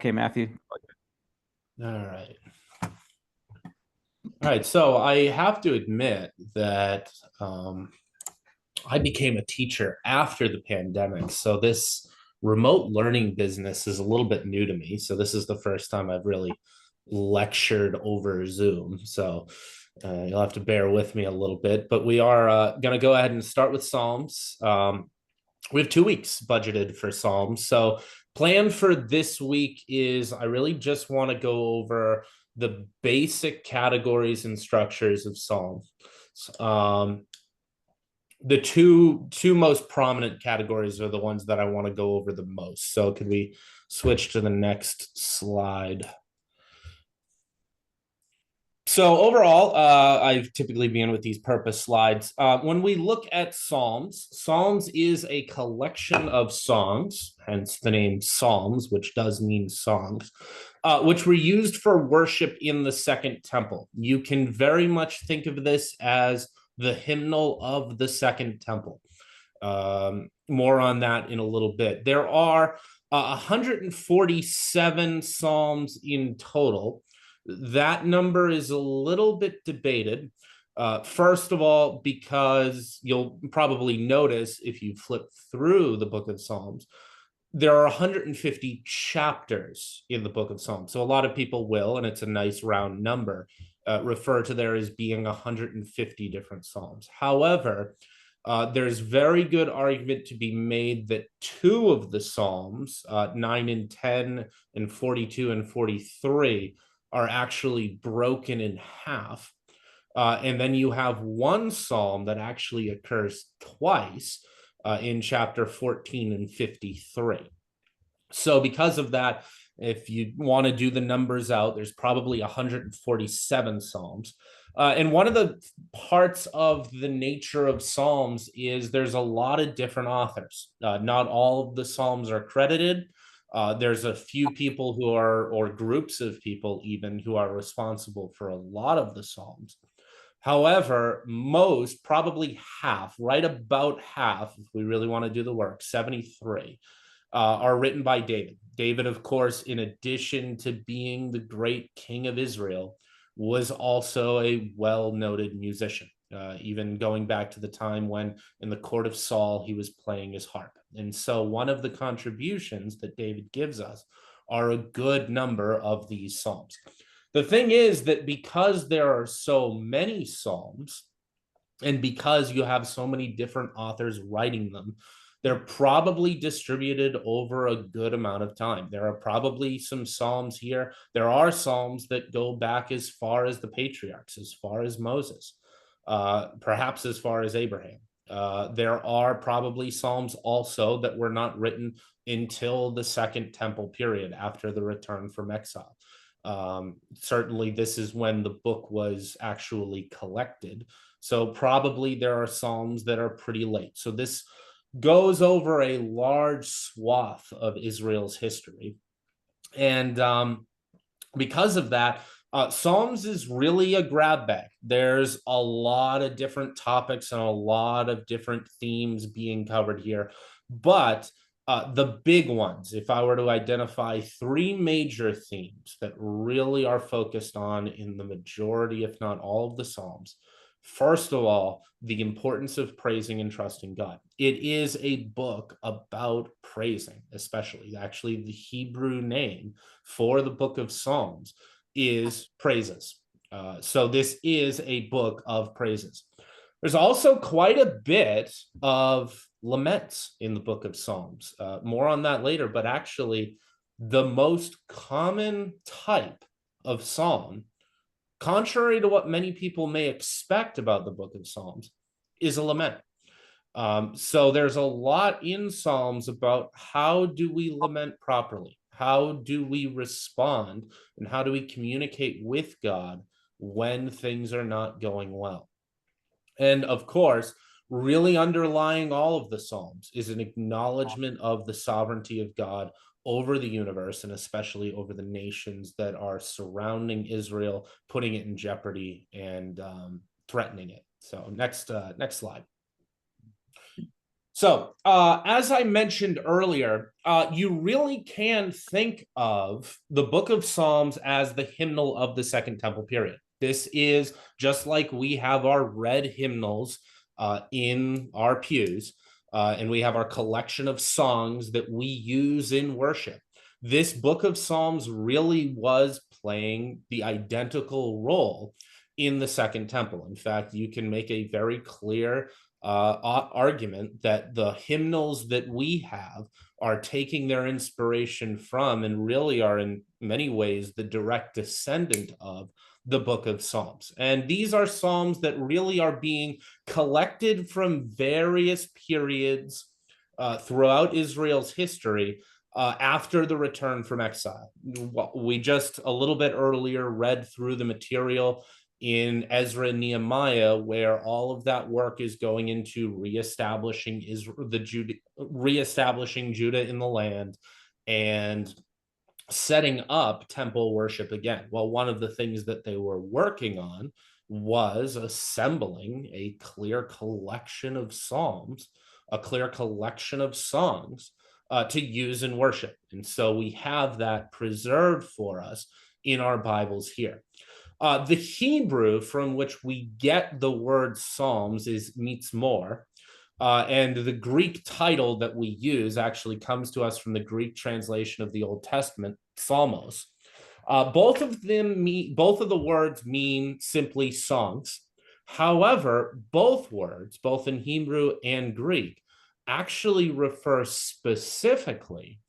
Okay, Matthew. All right. All right. So I have to admit that I became a teacher after the pandemic. So this remote learning business is a little bit new to me. So this is the first time I've really lectured over Zoom. So you'll have to bear with me a little bit. But we are going to go ahead and start with Psalms. We have 2 weeks budgeted for Psalms. So plan for this week is I really just want to go over the basic categories and structures of Psalms. Um, the two most prominent categories are the ones that I want to go over the most. So could we switch to the next slide? So overall, I've typically been with these purpose slides. When we look at Psalms, Psalms is a collection of songs, hence the name Psalms, which does mean songs, which were used for worship in the Second Temple. You can very much think of this as the hymnal of the Second Temple. More on that in a little bit. There are 147 Psalms in total. That number is a little bit debated. First of all, because you'll probably notice if you flip through the book of Psalms, there are 150 chapters in the book of Psalms. So a lot of people will, and it's a nice round number, refer to there as being 150 different Psalms. However, there's very good argument to be made that two of the Psalms, 9 and 10 and 42 and 43, are actually broken in half. And then you have one psalm that actually occurs twice in chapter 14 and 53. So, because of that, if you want to do the numbers out, there's probably 147 psalms. And one of the parts of the nature of psalms is there's a lot of different authors. Not all of the psalms are credited. There's a few people who are, or groups of people even, who are responsible for a lot of the psalms. However, most, probably half, right about half, if we really want to do the work, 73, are written by David. David, of course, in addition to being the great king of Israel, was also a well-noted musician, even going back to the time when in the court of Saul, he was playing his harp. And so one of the contributions that David gives us are a good number of these psalms. The thing is that because there are so many psalms, and because you have so many different authors writing them, they're probably distributed over a good amount of time. There are probably some psalms here. There are psalms that go back as far as the patriarchs, as far as Moses, perhaps as far as Abraham. There are probably psalms also that were not written until the Second Temple period after the return from exile. Certainly, this is when the book was actually collected. So probably there are psalms that are pretty late. So this goes over a large swath of Israel's history. And because of that, Psalms is really a grab bag. There's a lot of different topics and a lot of different themes being covered here. But the big ones, if I were to identify three major themes that really are focused on in the majority, if not all, of the Psalms. First of all, the importance of praising and trusting God. It is a book about praising, especially. Actually, the Hebrew name for the book of Psalms is praises. So this is a book of praises. There's also quite a bit of laments in the book of Psalms. More on that later, but actually, the most common type of psalm, contrary to what many people may expect about the book of Psalms, is a lament. So there's a lot in Psalms about how do we lament properly? How do we respond? And how do we communicate with God when things are not going well? And of course, really underlying all of the Psalms is an acknowledgement of the sovereignty of God over the universe and especially over the nations that are surrounding Israel, putting it in jeopardy and threatening it. So next slide. So, as I mentioned earlier, you really can think of the Book of Psalms as the hymnal of the Second Temple period. This is just like we have our red hymnals in our pews, and we have our collection of songs that we use in worship. This Book of Psalms really was playing the identical role in the Second Temple. In fact, you can make a very clear argument that the hymnals that we have are taking their inspiration from and really are in many ways the direct descendant of the Book of Psalms. And these are psalms that really are being collected from various periods throughout Israel's history after the return from exile. We just a little bit earlier read through the material in Ezra and Nehemiah, where all of that work is going into reestablishing reestablishing Judah in the land and setting up temple worship again. Well, one of the things that they were working on was assembling a clear collection of psalms, a clear collection of songs to use in worship. And so we have that preserved for us in our Bibles here. The Hebrew from which we get the word Psalms is Mitzmor, and the Greek title that we use actually comes to us from the Greek translation of the Old Testament, Psalmos. Both of the words mean simply songs. However, both words, both in Hebrew and Greek, actually refer specifically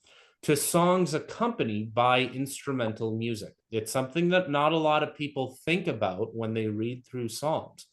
to songs accompanied by instrumental music. It's something that not a lot of people think about when they read through Psalms,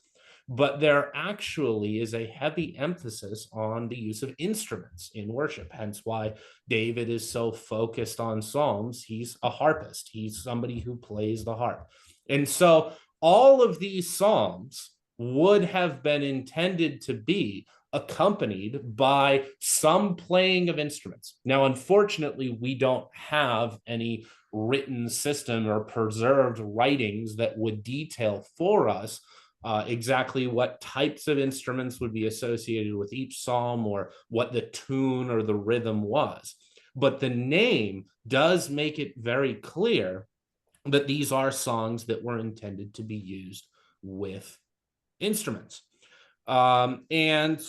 but there actually is a heavy emphasis on the use of instruments in worship. Hence why David is so focused on Psalms. He's a harpist. He's somebody who plays the harp. And so all of these Psalms would have been intended to be accompanied by some playing of instruments. Now, unfortunately, we don't have any written system or preserved writings that would detail for us exactly what types of instruments would be associated with each psalm or what the tune or the rhythm was. But the name does make it very clear that these are songs that were intended to be used with instruments. And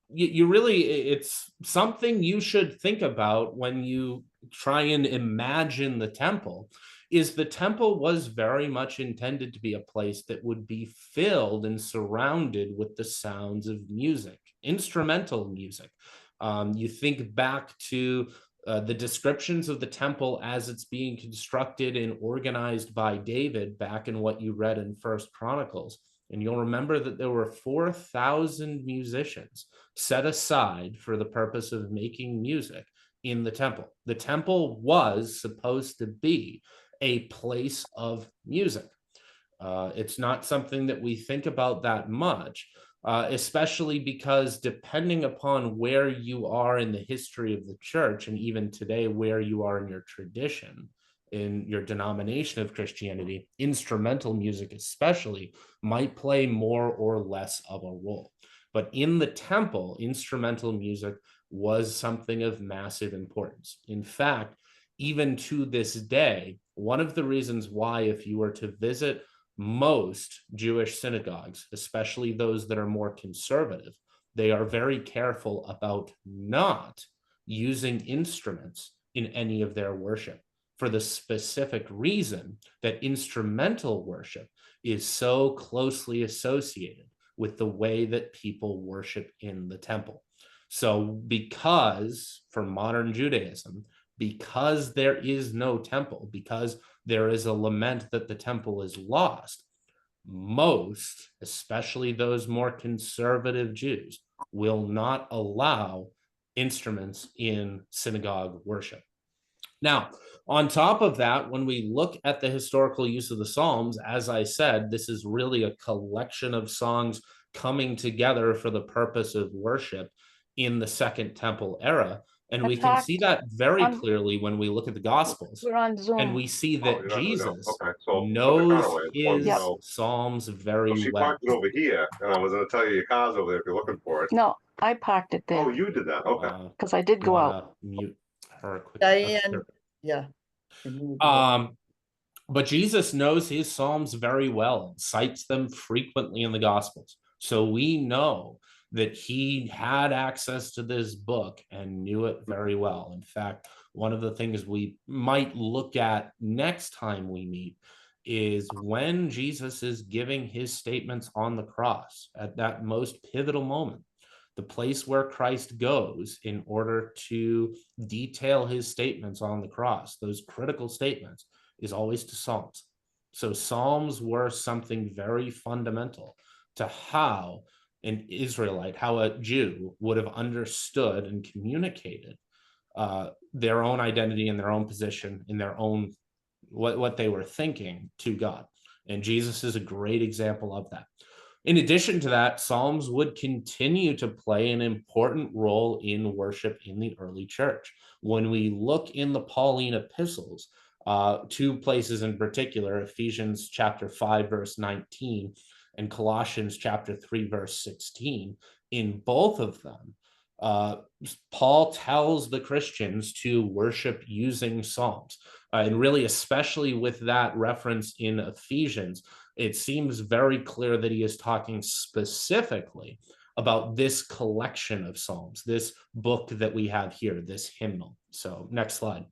you really, it's something you should think about when you try and imagine the temple, is the temple was very much intended to be a place that would be filled and surrounded with the sounds of music, instrumental music. You think back to the descriptions of the temple as it's being constructed and organized by David back in what you read in First Chronicles. And you'll remember that there were 4,000 musicians set aside for the purpose of making music in the temple. The temple was supposed to be a place of music. It's not something that we think about that much, especially because depending upon where you are in the history of the church, and even today where you are in your tradition, in your denomination of Christianity, instrumental music especially might play more or less of a role. But in the temple, instrumental music was something of massive importance. In fact, even to this day, one of the reasons why, if you were to visit most Jewish synagogues, especially those that are more conservative, they are very careful about not using instruments in any of their worship, for the specific reason that instrumental worship is so closely associated with the way that people worship in the temple. So because for modern Judaism, because there is no temple, because there is a lament that the temple is lost, most, especially those more conservative Jews, will not allow instruments in synagogue worship. Now, on top of that, when we look at the historical use of the Psalms, as I said, this is really a collection of songs coming together for the purpose of worship in the Second Temple era. And we can see that very clearly when we look at the Gospels. We're on Zoom. And we see that Jesus Okay, knows his Psalms very she well. parked it over here, and I was going to tell you your car's over there if you're looking for it. No, I parked it Oh, there you did that. Okay. because I did go out. Mute her quick. Diane, yeah. Um, but Jesus knows his Psalms very well and cites them frequently in the Gospels. So we know that he had access to this book and knew it very well. In fact, one of the things we might look at next time we meet is when Jesus is giving his statements on the cross at that most pivotal moment, the place where Christ goes in order to detail his statements on the cross, those critical statements, is always to Psalms. So Psalms were something very fundamental to how an Israelite, how a Jew would have understood and communicated their own identity and their own position in their own what they were thinking to God. And Jesus is a great example of that. In addition to that, Psalms would continue to play an important role in worship in the early church. When we look in the Pauline epistles, two places in particular, Ephesians chapter 5, verse 19, and Colossians chapter 3, verse 16, in both of them, Paul tells the Christians to worship using Psalms. And really, especially with that reference in Ephesians, it seems very clear that he is talking specifically about this collection of Psalms, this book that we have here, this hymnal. So next slide.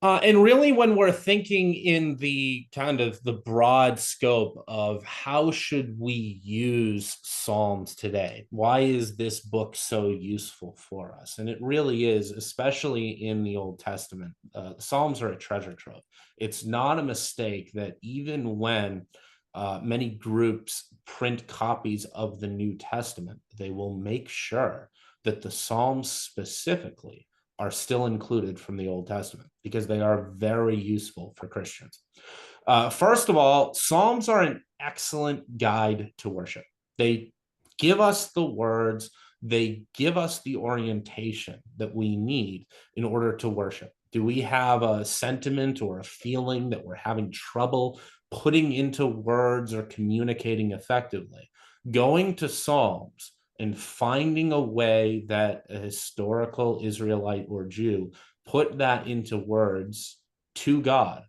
And really, when we're thinking in the kind of the broad scope of how should we use Psalms today, why is this book so useful for us? And it really is, especially in the Old Testament. Psalms are a treasure trove. It's not a mistake that even when many groups print copies of the New Testament, they will make sure that the Psalms specifically are still included from the Old Testament because they are very useful for Christians. First of all, Psalms are an excellent guide to worship. They give us the words, they give us the orientation that we need in order to worship. Do we have a sentiment or a feeling that we're having trouble putting into words or communicating effectively? Going to Psalms and finding a way that a historical Israelite or Jew put that into words to God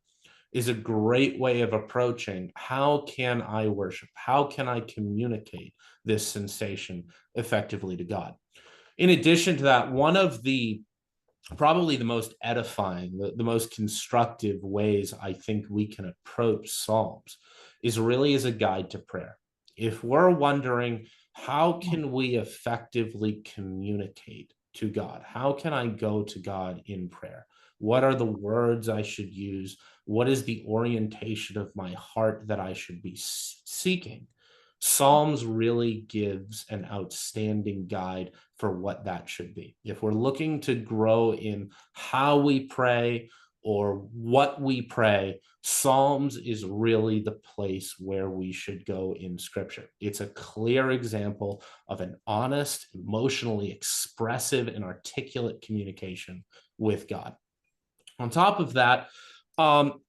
is a great way of approaching how can I worship? How can I communicate this sensation effectively to God? In addition to that, one of the probably the most edifying, the most constructive ways I think we can approach Psalms is really as a guide to prayer. If we're wondering, how can we effectively communicate to God? How can I go to God in prayer? What are the words I should use? What is the orientation of my heart that I should be seeking? Psalms really gives an outstanding guide for what that should be. If we're looking to grow in how we pray or what we pray, Psalms is really the place where we should go in Scripture. It's a clear example of an honest, emotionally expressive, and articulate communication with God. On top of that,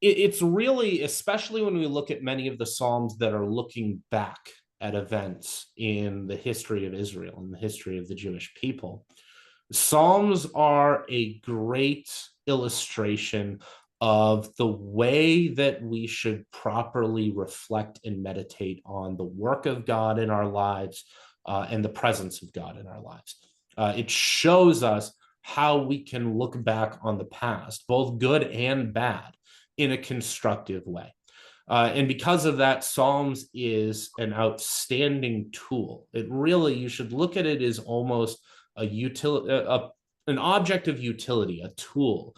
it's really, especially when we look at many of the Psalms that are looking back at events in the history of Israel and the history of the Jewish people, Psalms are a great illustration of the way that we should properly reflect and meditate on the work of God in our lives and the presence of God in our lives. It shows us how we can look back on the past, both good and bad, in a constructive way. And because of that, Psalms is an outstanding tool. It really, you should look at it as almost an object of utility, a tool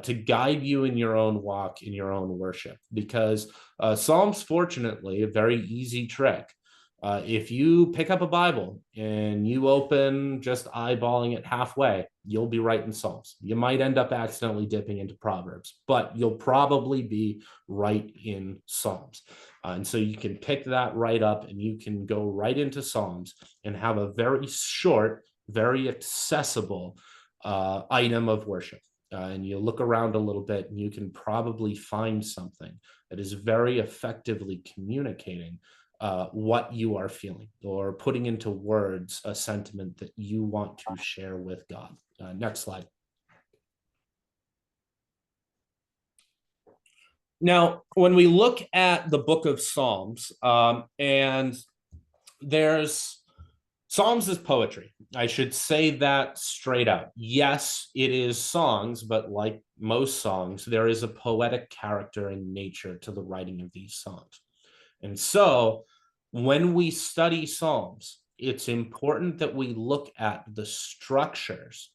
to guide you in your own walk, in your own worship. Because Psalms, fortunately, a very easy trick. If you pick up a Bible and you open just eyeballing it halfway, you'll be right in Psalms. You might end up accidentally dipping into Proverbs, but you'll probably be right in Psalms. And so you can pick that right up and you can go right into Psalms and have a very short, very accessible item of worship. And you look around a little bit and you can probably find something that is very effectively communicating what you are feeling, or putting into words a sentiment that you want to share with God. Next slide. Now, when we look at the book of Psalms, and there's Psalms is poetry. I should say that straight out. Yes, it is songs, but like most songs, there is a poetic character and nature to the writing of these songs. And so when we study Psalms, it's important that we look at the structures.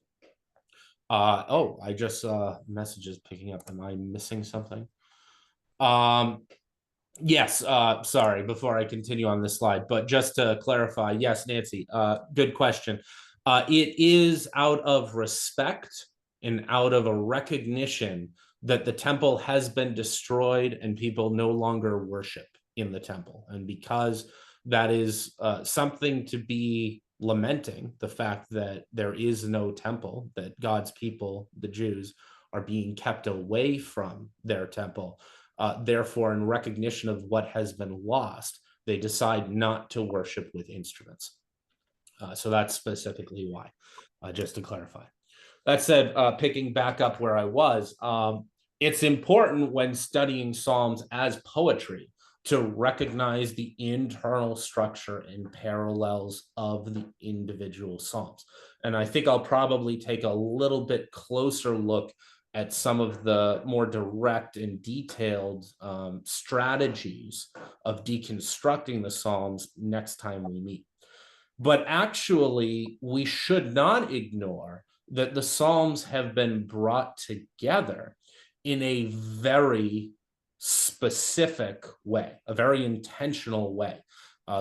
Oh, I just messages picking up. Am I missing something? Yes, sorry, before I continue on this slide, but just to clarify, yes, Nancy, good question. It is out of respect and out of a recognition that the temple has been destroyed and people no longer worship in the temple. And because that is something to be lamenting, the fact that there is no temple, that God's people, the Jews, are being kept away from their temple. Therefore, in recognition of what has been lost, they decide not to worship with instruments. So that's specifically why, just to clarify. That said, picking back up where I was, it's important when studying Psalms as poetry to recognize the internal structure and parallels of the individual Psalms. And I think I'll probably take a little bit closer look at some of the more direct and detailed strategies of deconstructing the Psalms next time we meet. But actually, we should not ignore that the Psalms have been brought together in a very specific way, a very intentional way.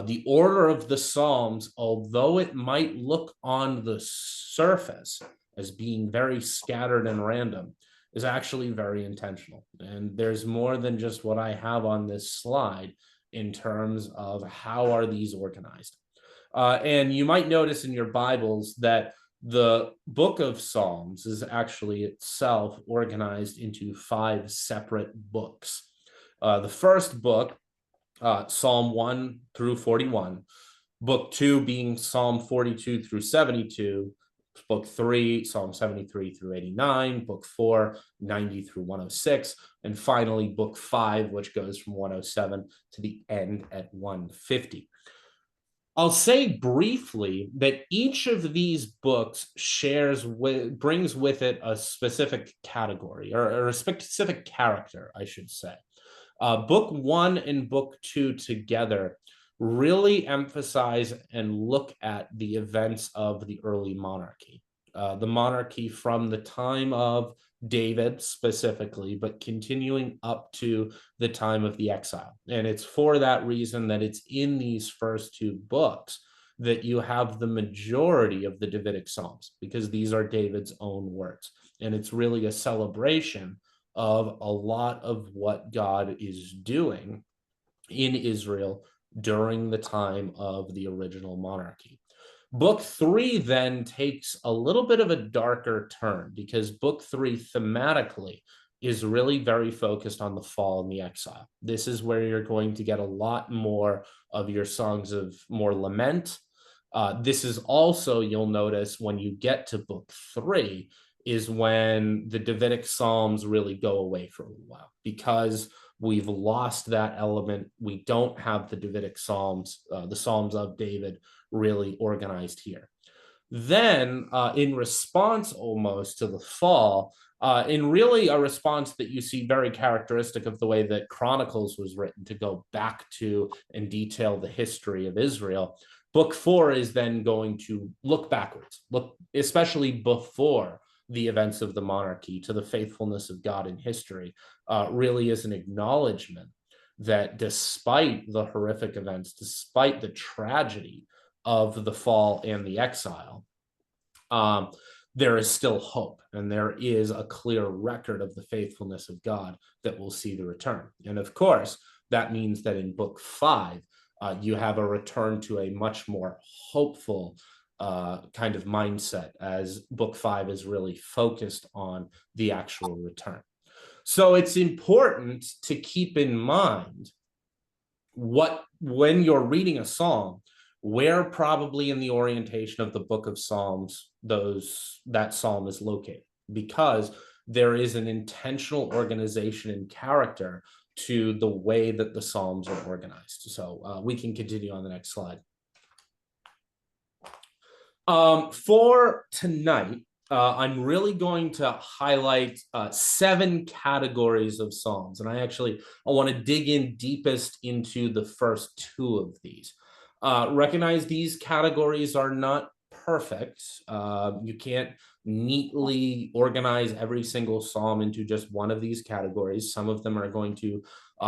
The order of the Psalms, although it might look on the surface as being very scattered and random, is actually very intentional. And there's more than just what I have on this slide in terms of how are these organized. And you might notice in your Bibles that the book of Psalms is actually itself organized into 5 separate books. The first book, Psalm 1 through 41, book 2 being Psalm 42 through 72, book 3, Psalm 73 through 89, book 4, 90 through 106, and finally book 5, which goes from 107 to the end at 150. I'll say briefly that each of these books brings with it a specific category, or a specific character, I should say. Book 1 and book 2 together really emphasize and look at the events of the early monarchy. The monarchy from the time of David specifically, but continuing up to the time of the exile. And it's for that reason that it's in these first 2 books that you have the majority of the Davidic Psalms, because these are David's own words. And it's really a celebration of a lot of what God is doing in Israel during the time of the original monarchy. Book 3 then takes a little bit of a darker turn, because book 3 thematically is really very focused on the fall and the exile. This is where you're going to get a lot more of your songs of more lament. This is also, you'll notice when you get to book 3, is when the Davidic Psalms really go away for a while, because we've lost that element. We don't have the Davidic Psalms, the Psalms of David, really organized here. Then, in response almost to the fall, in really a response that you see very characteristic of the way that Chronicles was written, to go back to and detail the history of Israel, book 4 is then going to look backwards, look especially before the events of the monarchy, to the faithfulness of God in history, really is an acknowledgement that despite the horrific events, despite the tragedy of the fall and the exile, there is still hope, and there is a clear record of the faithfulness of God that will see the return. And of course, that means that in book 5, you have a return to a much more hopeful kind of mindset, as book 5 is really focused on the actual return. So it's important to keep in mind when you're reading a psalm, where probably in the orientation of the book of Psalms that psalm is located, because there is an intentional organization and character to the way that the psalms are organized. So we can continue on the next slide. For tonight, I'm really going to highlight 7 categories of psalms, and I want to dig in deepest into the first 2 of these. Recognize these categories are not perfect. You can't neatly organize every single psalm into just one of these categories. Some of them are going to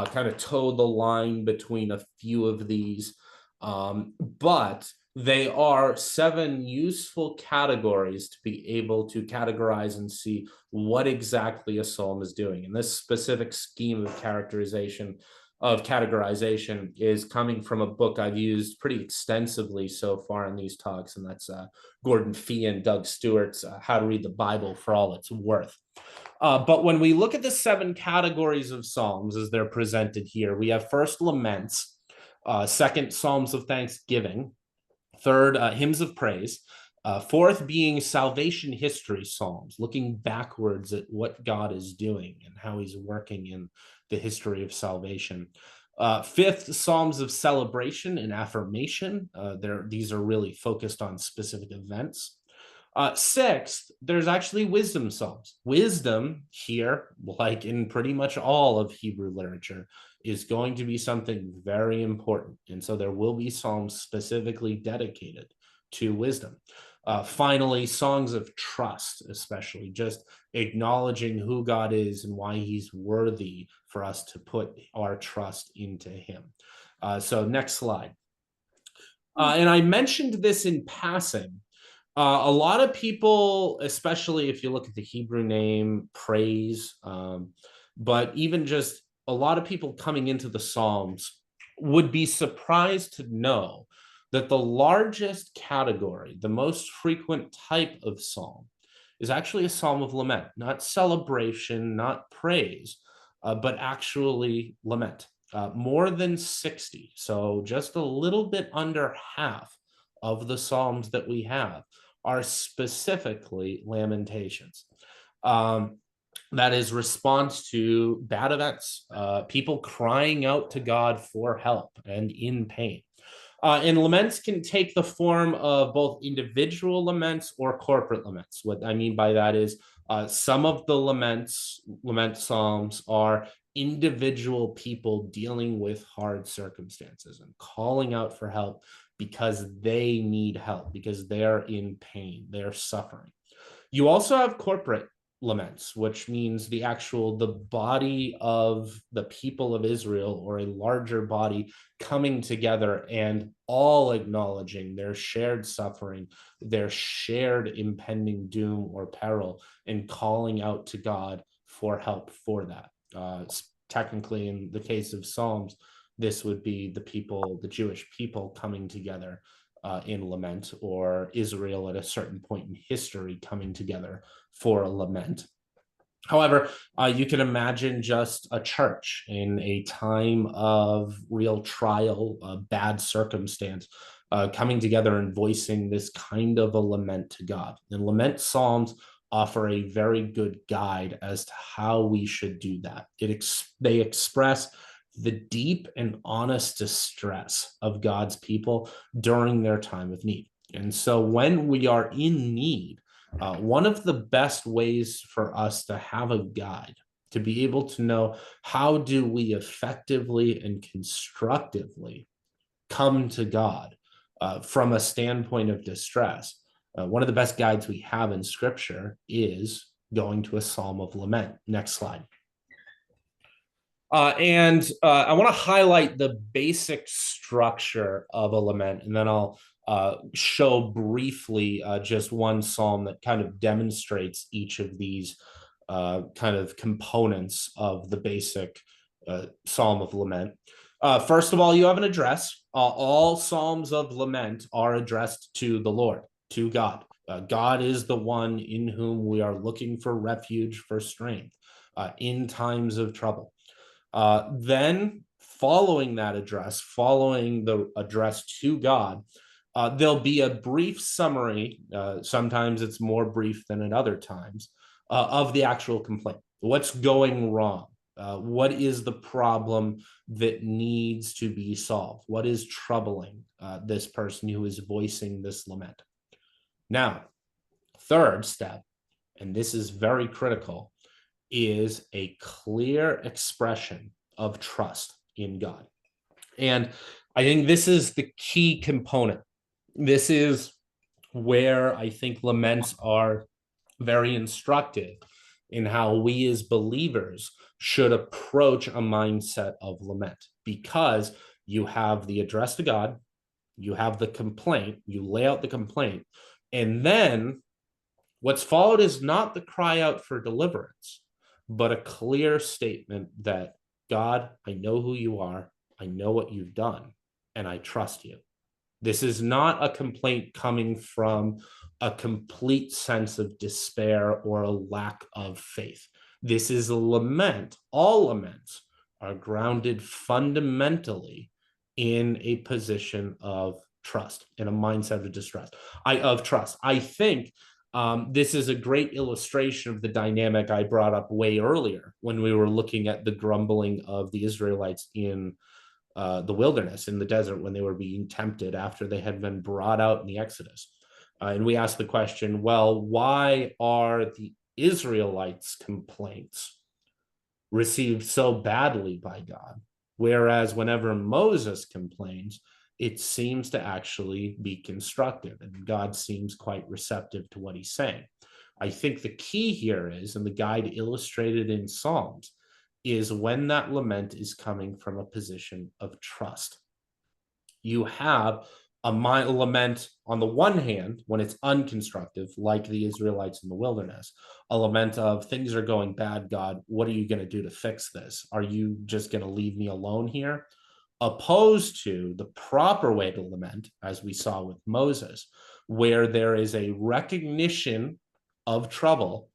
kind of toe the line between a few of these, but they are 7 useful categories to be able to categorize and see what exactly a psalm is doing. And this specific scheme of categorization is coming from a book I've used pretty extensively so far in these talks, and that's Gordon Fee and Doug Stewart's How to Read the Bible for All It's Worth. But when we look at the 7 categories of psalms as they're presented here, we have first laments, second psalms of thanksgiving, third hymns of praise, fourth being salvation history psalms, looking backwards at what God is doing and how he's working in the history of salvation. Fifth, psalms of celebration and affirmation. These are really focused on specific events. Sixth, there's actually wisdom psalms. Wisdom here, like in pretty much all of Hebrew literature, is going to be something very important. And so there will be psalms specifically dedicated to wisdom. Finally, songs of trust, especially just acknowledging who God is and why he's worthy for us to put our trust into him. So next slide. And I mentioned this in passing. A lot of people, especially if you look at the Hebrew name, praise, but even just a lot of people coming into the Psalms would be surprised to know that the largest category, the most frequent type of psalm, is actually a psalm of lament, not celebration, not praise, but actually lament. More than 60, so just a little bit under half of the psalms that we have are specifically lamentations. That is response to bad events, people crying out to God for help and in pain. And laments can take the form of both individual laments or corporate laments. What I mean by that is some of the lament psalms are individual people dealing with hard circumstances and calling out for help because they need help, because they're in pain, they're suffering. You also have corporate laments, which means the body of the people of Israel, or a larger body, coming together and all acknowledging their shared suffering, their shared impending doom or peril, and calling out to God for help for that. Technically, in the case of Psalms, this would be the Jewish people coming together in lament, or Israel at a certain point in history coming together for a lament. However, you can imagine just a church in a time of real trial, bad circumstance, coming together and voicing this kind of a lament to God. And lament psalms offer a very good guide as to how we should do that. They express the deep and honest distress of God's people during their time of need. And so when we are in need, one of the best ways for us to have a guide, to be able to know how do we effectively and constructively come to God from a standpoint of distress, one of the best guides we have in Scripture is going to a psalm of lament. Next slide. I want to highlight the basic structure of a lament, and then I'll show briefly just one psalm that kind of demonstrates each of these kind of components of the basic psalm of lament. First of all, you have an address. All psalms of lament are addressed to the Lord, to God. God is the one in whom we are looking for refuge, for strength in times of trouble. Then following that address, following the address to God, there'll be a brief summary. Sometimes it's more brief than at other times, of the actual complaint. What's going wrong? What is the problem that needs to be solved? What is troubling this person who is voicing this lament? Now, third step, and this is very critical, is a clear expression of trust in God. And I think this is the key component. This is where I think laments are very instructive in how we as believers should approach a mindset of lament, because you have the address to God, you have the complaint, you lay out the complaint, and then what's followed is not the cry out for deliverance, but a clear statement that, God, I know who you are, I know what you've done, and I trust you. This is not a complaint coming from a complete sense of despair or a lack of faith. This is a lament. All laments are grounded fundamentally in a position of trust, in a mindset of distress, of trust. I think this is a great illustration of the dynamic I brought up way earlier when we were looking at the grumbling of the Israelites in the wilderness, in the desert, when they were being tempted after they had been brought out in the Exodus. And we asked the question, well, why are the Israelites' complaints received so badly by God? Whereas whenever Moses complains, it seems to actually be constructive, and God seems quite receptive to what he's saying. I think the key here is, and the guide illustrated in Psalms, is when that lament is coming from a position of trust. You have a lament on the one hand when it's unconstructive, like the Israelites in the wilderness, a lament of things are going bad, God, what are you going to do to fix this? Are you just going to leave me alone here? Opposed to the proper way to lament, as we saw with Moses, where there is a recognition of trouble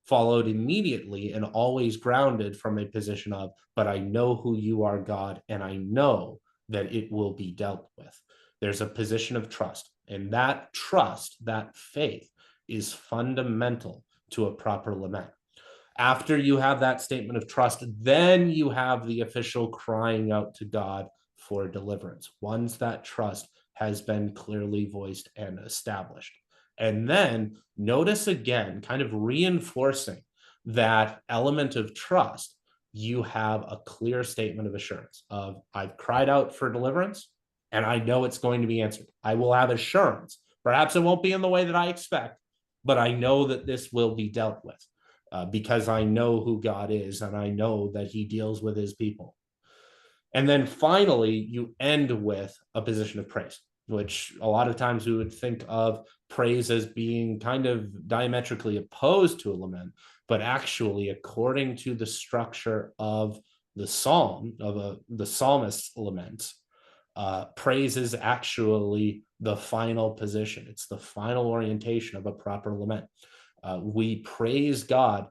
followed immediately and always grounded from a position of, but I know who you are, God, and I know that it will be dealt with. There's a position of trust, and that trust, that faith, is fundamental to a proper lament. After you have that statement of trust, then you have the official crying out to God for deliverance, once that trust has been clearly voiced and established. And then notice again, kind of reinforcing that element of trust, you have a clear statement of assurance of, I've cried out for deliverance and I know it's going to be answered. I will have assurance. Perhaps it won't be in the way that I expect, but I know that this will be dealt with because I know who God is and I know that he deals with his people. And then finally, you end with a position of praise, which a lot of times we would think of praise as being kind of diametrically opposed to a lament, but actually, according to the structure of the psalm, the psalmist's lament, praise is actually the final position. It's the final orientation of a proper lament. We praise God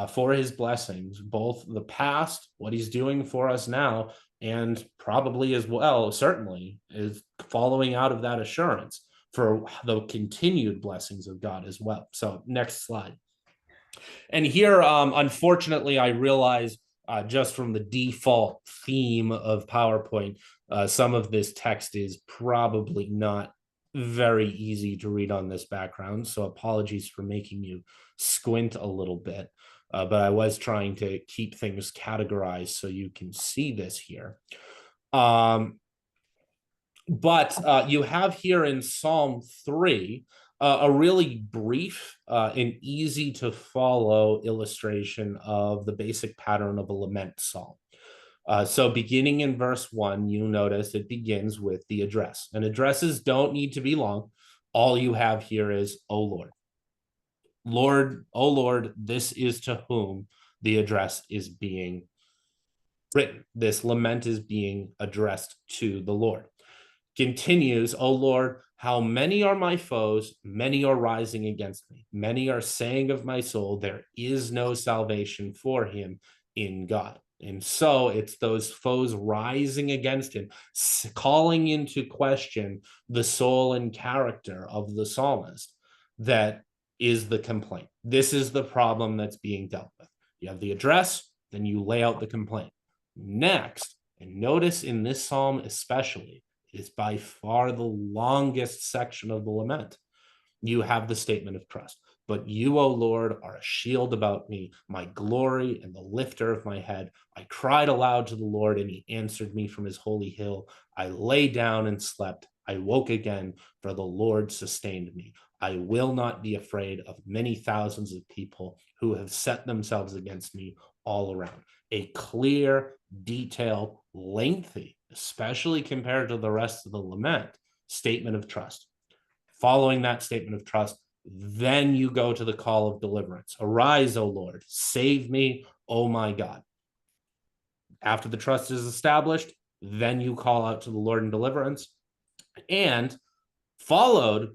for his blessings, both the past, what he's doing for us now, and probably as well, certainly, is following out of that assurance for the continued blessings of God as well. So next slide. And here, unfortunately, I realize just from the default theme of PowerPoint, some of this text is probably not very easy to read on this background. So apologies for making you squint a little bit. But I was trying to keep things categorized so you can see this here. But you have here in Psalm 3 a really brief and easy to follow illustration of the basic pattern of a lament psalm. So beginning in verse 1, you notice it begins with the address. And addresses don't need to be long. All you have here is, O Lord. Lord, O Lord, this is to whom the address is being written. This lament is being addressed to the Lord. Continues, O Lord, how many are my foes? Many are rising against me. Many are saying of my soul, there is no salvation for him in God. And so it's those foes rising against him, calling into question the soul and character of the psalmist, that is the complaint. This is the problem that's being dealt with. You have the address, then you lay out the complaint. Next, and notice in this psalm especially, is by far the longest section of the lament. You have the statement of trust. But you, O Lord, are a shield about me, my glory and the lifter of my head. I cried aloud to the Lord, and he answered me from his holy hill. I lay down and slept. I woke again, for the Lord sustained me. I will not be afraid of many thousands of people who have set themselves against me all around. A clear, detailed, lengthy, especially compared to the rest of the lament, statement of trust. Following that statement of trust, then you go to the call of deliverance. Arise, O Lord, save me, O my God. After the trust is established, then you call out to the Lord in deliverance. And following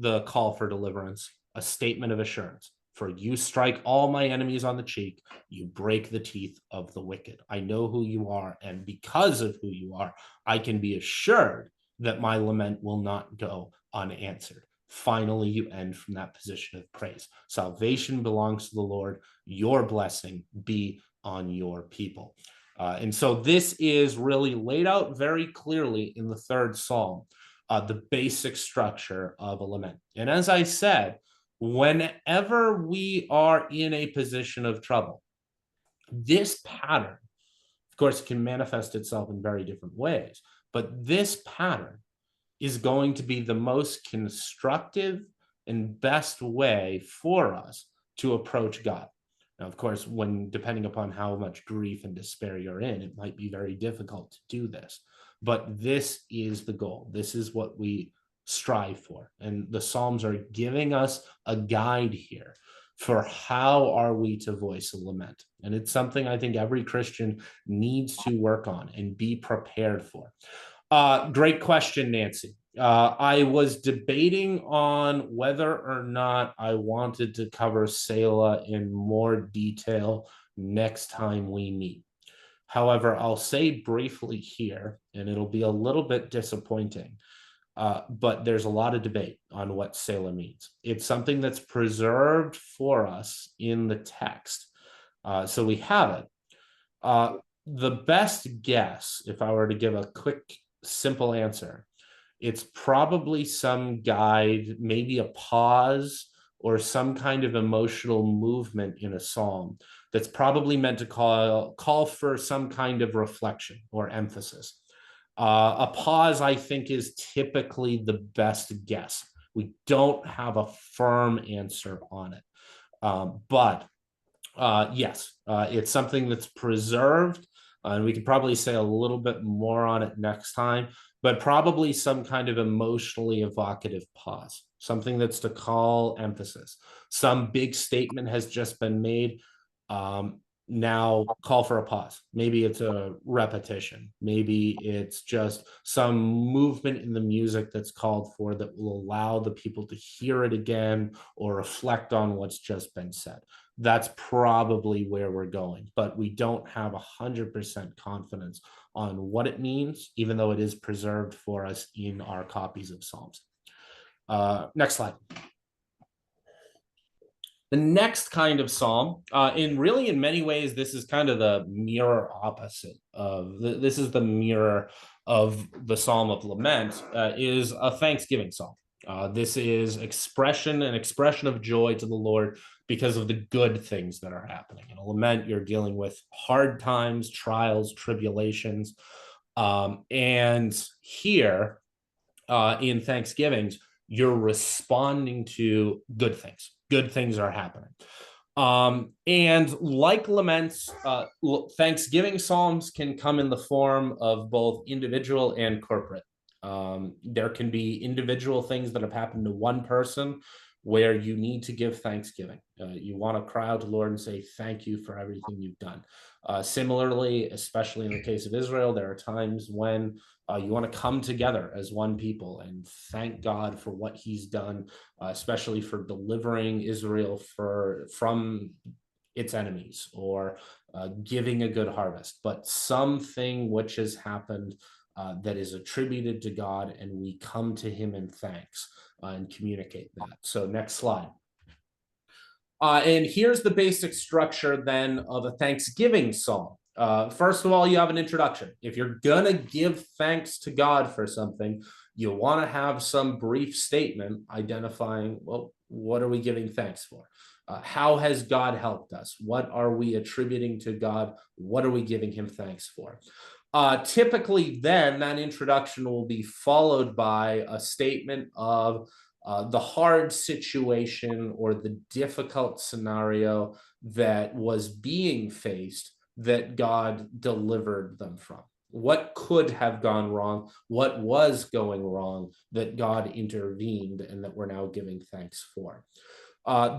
the call for deliverance, a statement of assurance. For you strike all my enemies on the cheek, you break the teeth of the wicked. I know who you are, and because of who you are, I can be assured that my lament will not go unanswered. Finally, you end from that position of praise. Salvation belongs to the Lord. Your blessing be on your people. And so this is really laid out very clearly in the third psalm, the basic structure of a lament. And as I said, whenever we are in a position of trouble, this pattern, of course, can manifest itself in very different ways, but this pattern is going to be the most constructive and best way for us to approach God. Now, of course, depending upon how much grief and despair you're in, it might be very difficult to do this. But this is the goal. This is what we strive for. And the Psalms are giving us a guide here for how are we to voice a lament. And it's something I think every Christian needs to work on and be prepared for. Great question, Nancy. I was debating on whether or not I wanted to cover Selah in more detail next time we meet. However, I'll say briefly here, and it'll be a little bit disappointing, but there's a lot of debate on what Selah means. It's something that's preserved for us in the text. So we have it. The best guess, if I were to give a quick, simple answer, it's probably some guide, maybe a pause or some kind of emotional movement in a psalm that's probably meant to call for some kind of reflection or emphasis. A pause, I think, is typically the best guess. We don't have a firm answer on it. But yes, it's something that's preserved, and we could probably say a little bit more on it next time, but probably some kind of emotionally evocative pause, something that's to call emphasis. Some big statement has just been made. Now call for a pause. Maybe it's a repetition. Maybe it's just some movement in the music that's called for that will allow the people to hear it again or reflect on what's just been said. That's probably where we're going, but we don't have 100% confidence on what it means, even though it is preserved for us in our copies of Psalms. Next slide. The next kind of psalm, in many ways, this is kind of the mirror opposite of this is the mirror of the Psalm of Lament, is a thanksgiving psalm. This is an expression of joy to the Lord because of the good things that are happening. In a lament, you're dealing with hard times, trials, tribulations. And here in Thanksgivings, you're responding to good things. Good things are happening. And like laments, Thanksgiving psalms can come in the form of both individual and corporate. There can be individual things that have happened to one person where you need to give thanksgiving. You want to cry out to the Lord and say, thank you for everything you've done. Similarly, especially in the case of Israel, there are times when you want to come together as one people and thank God for what he's done, especially for delivering Israel from its enemies or giving a good harvest, but something which has happened that is attributed to God, and we come to him in thanks and communicate that. So next slide. And here's the basic structure then of a Thanksgiving psalm. First of all, you have an introduction. If you're going to give thanks to God for something, you want to have some brief statement identifying, well, what are we giving thanks for? How has God helped us? What are we attributing to God? What are we giving him thanks for? Typically, then that introduction will be followed by a statement of the hard situation or the difficult scenario that was being faced that God delivered them from. What could have gone wrong? What was going wrong that God intervened and that we're now giving thanks for?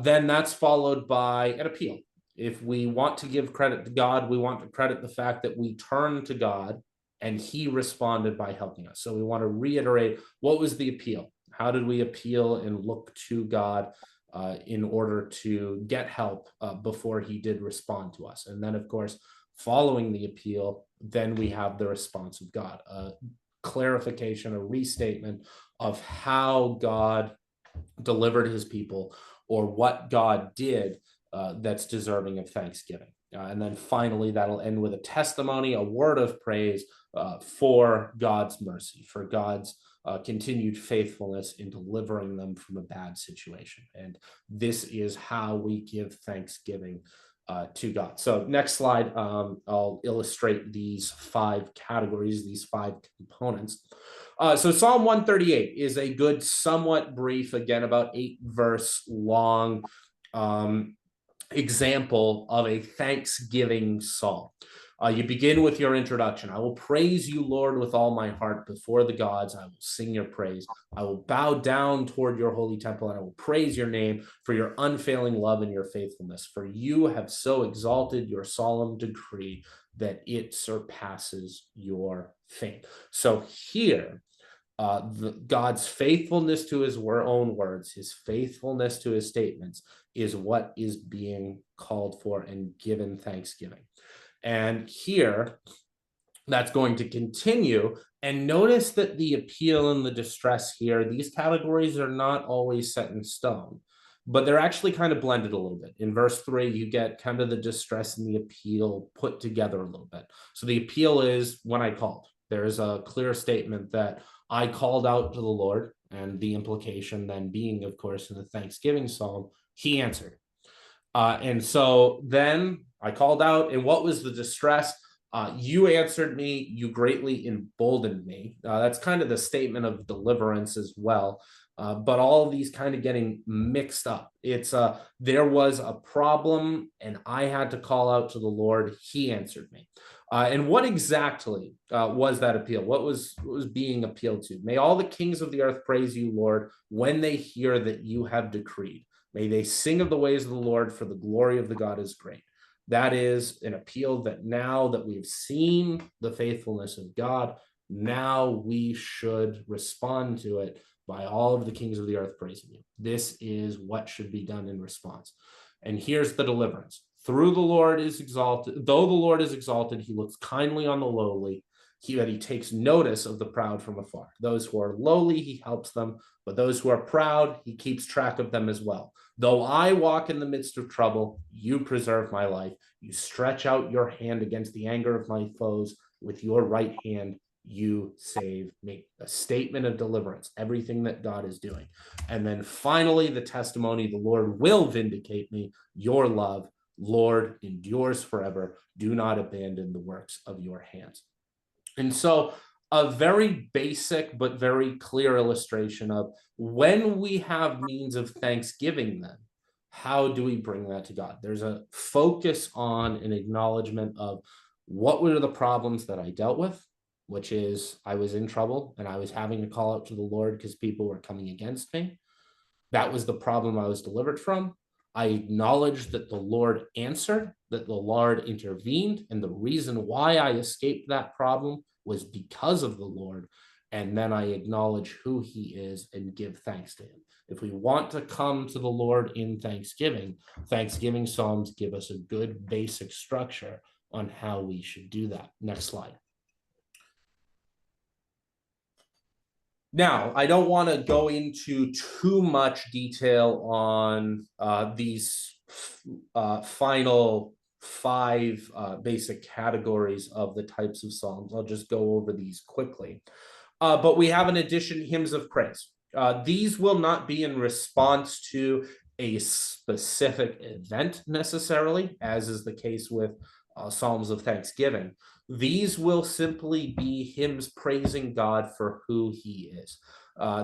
Then that's followed by an appeal. If we want to give credit to God, we want to credit the fact that we turned to God and he responded by helping us. So we want to reiterate, what was the appeal? How did we appeal and look to God in order to get help before he did respond to us? And then, of course, following the appeal, then we have the response of God, a clarification, a restatement of how God delivered his people or what God did that's deserving of thanksgiving. And then finally, that'll end with a testimony, a word of praise for God's mercy, for God's continued faithfulness in delivering them from a bad situation. And this is how we give thanksgiving to God. So next slide, I'll illustrate these 5 categories, these 5 components. So Psalm 138 is a good, somewhat brief, again, about 8-verse long example of a thanksgiving psalm. You begin with your introduction. I will praise you, Lord, with all my heart before the gods. I will sing your praise. I will bow down toward your holy temple, and I will praise your name for your unfailing love and your faithfulness. For you have so exalted your solemn decree that it surpasses your fame. So here, God's faithfulness to his own words, his faithfulness to his statements is what is being called for and given thanksgiving. And here, that's going to continue. And notice that the appeal and the distress here, these categories are not always set in stone, but they're actually kind of blended a little bit. In verse 3, you get kind of the distress and the appeal put together a little bit. So the appeal is when I called. There's a clear statement that I called out to the Lord, and the implication then being, of course, in the Thanksgiving psalm, he answered. And so then I called out, and what was the distress? You answered me, you greatly emboldened me. That's kind of the statement of deliverance as well. But all of these kind of getting mixed up. It's there was a problem and I had to call out to the Lord. He answered me. And what exactly was that appeal? What was being appealed to? May all the kings of the earth praise you, Lord, when they hear that you have decreed. May they sing of the ways of the Lord, for the glory of the God is great. That is an appeal that now that we've seen the faithfulness of God, now we should respond to it by all of the kings of the earth praising you. This is what should be done in response. And here's the deliverance. Through the Lord is exalted, though the Lord is exalted, he looks kindly on the lowly. He takes notice of the proud from afar. Those who are lowly, he helps them, but those who are proud, he keeps track of them as well. Though I walk in the midst of trouble, you preserve my life. You stretch out your hand against the anger of my foes. With your right hand, you save me. A statement of deliverance, everything that God is doing. And then finally, the testimony, the Lord will vindicate me. Your love, Lord, endures forever. Do not abandon the works of your hands. And so a very basic but very clear illustration of when we have means of thanksgiving, then how do we bring that to God? There's a focus on an acknowledgement of what were the problems that I dealt with, which is I was in trouble and I was having to call out to the Lord because people were coming against me. That was the problem I was delivered from. I acknowledged that the Lord answered, that the Lord intervened, and the reason why I escaped that problem was because of the Lord. and then I acknowledge who he is and give thanks to him. If we want to come to the Lord in thanksgiving, Thanksgiving Psalms give us a good basic structure on how we should do that. Next slide. Now, I don't want to go into too much detail on these final five basic categories of the types of psalms. I'll just go over these quickly. But we have in addition hymns of praise. These will not be in response to a specific event necessarily, as is the case with psalms of thanksgiving. These will simply be hymns praising God for who he is.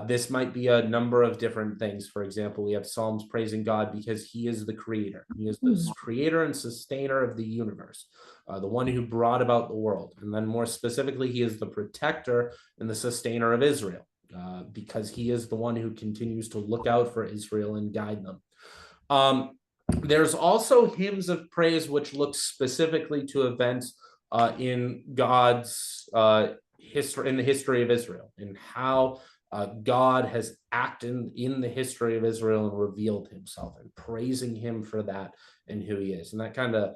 This might be a number of different things. For example, we have psalms praising God because he is the creator. He is the creator and sustainer of the universe, the one who brought about the world. And then more specifically, he is the protector and the sustainer of Israel, because he is the one who continues to look out for Israel and guide them. There's also hymns of praise which look specifically to events in God's history, in the history of Israel, and how God has acted in the history of Israel and revealed himself, and praising him for that and who he is. And that kind of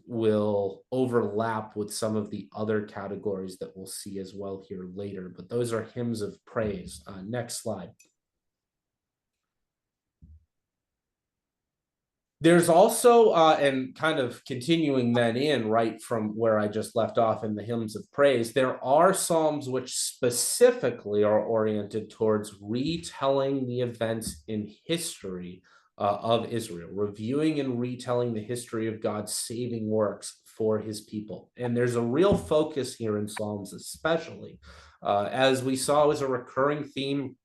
will overlap with some of the other categories that we'll see as well here later. But those are hymns of praise. Next slide. There's also, and kind of continuing then in right from where I just left off in the hymns of praise, there are psalms which specifically are oriented towards retelling the events in history of Israel, reviewing and retelling the history of God's saving works for his people. And there's a real focus here in Psalms, especially as we saw as a recurring theme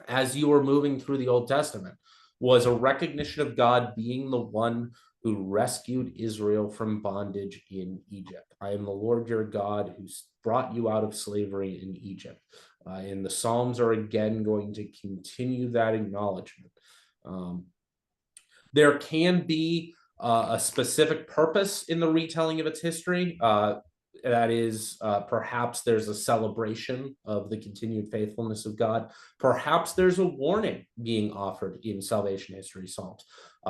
as you were moving through the Old Testament, was a recognition of God being the one who rescued Israel from bondage in Egypt. I am the Lord your God who's brought you out of slavery in Egypt. And the Psalms are again going to continue that acknowledgement. There can be a specific purpose in the retelling of its history. That is, perhaps there's a celebration of the continued faithfulness of God. Perhaps there's a warning being offered in salvation history psalms.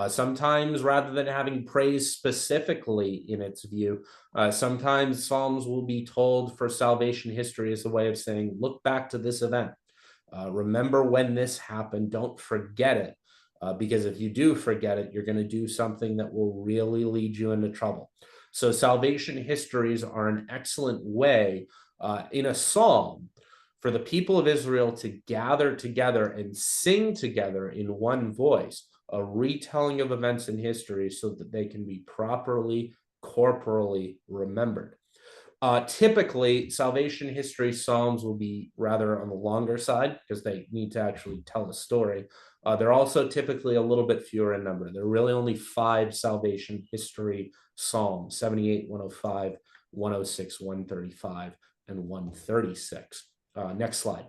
Sometimes, rather than having praise specifically in its view, sometimes psalms will be told for salvation history as a way of saying, look back to this event. Remember when this happened. Don't forget it. Because if you do forget it, you're going to do something that will really lead you into trouble. So salvation histories are an excellent way in a psalm for the people of Israel to gather together and sing together in one voice, a retelling of events in history so that they can be properly, corporally remembered. Typically, salvation history psalms will be rather on the longer side because they need to actually tell a story. They're also typically a little bit fewer in number. There are really only 5 salvation history psalms: 78, 105, 106, 135, and 136. Next slide.